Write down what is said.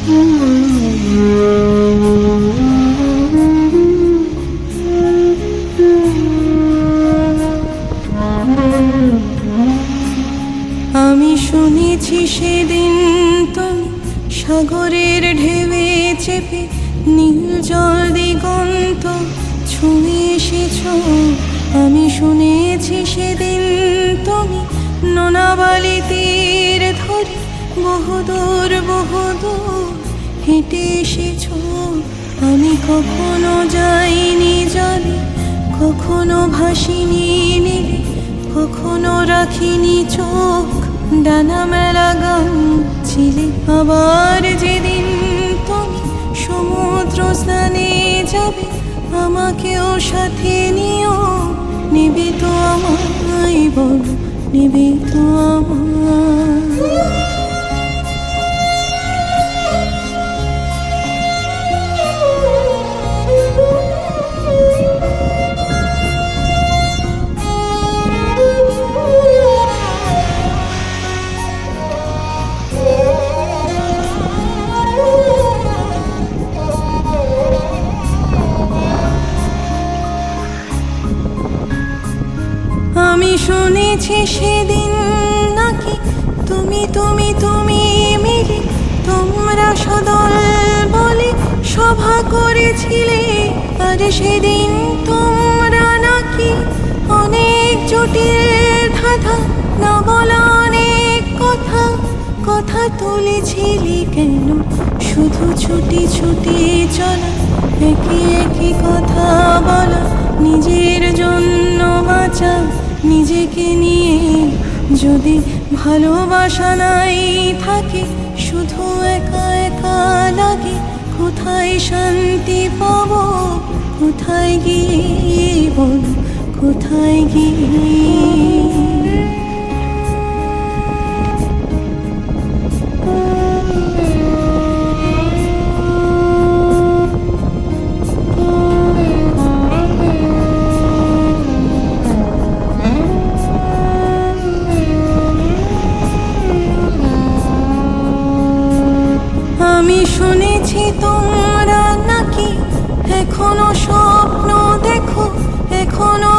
আমি শুনেছি সেদিন তুমি সাগরের ঢেউয়ে চেপে নীল জল দিগন্ত ছুঁয়ে এসেছ। আমি শুনেছি সেদিন তুমি নোনাবালি তীর ধরে বহুদূর বহুদূর হেঁটে এসেছ। আমি কখনো যাইনি জলে, কখনো ভাসিনি নীলে, কখনো রাখিনি চোখ ডানা মেলা গান ছিলে। আবার যেদিন তুমি সমুদ্র স্নানে যাবে, আমাকেও সাথে নিও। নেবে তো আমায় বলো, নেবে তো আমায়? আমি শুনেছি সেদিন নাকি তুমি তুমি তুমি মিলে তোমরা সদল বলে সভা করেছিলে। আর সেদিন তোমরা নাকি অনেক জটিল ধাঁধা না বলা অনেক কথা কথা তুলেছিলে। কেন শুধু ছুটি ছুটি চলা, একই একই কথা বলা, নিজের জন্য বাঁচা, নিজেকে নিয়ে যদি ভালোবাসা নাই থাকে, শুধু একা একা লাগে। কোথায় শান্তি পাবো, কোথায় গিয়ে বলো, কোথায় গিয়ে? আমি শুনেছি তোমরা নাকি এখনো স্বপ্ন দেখো, এখনো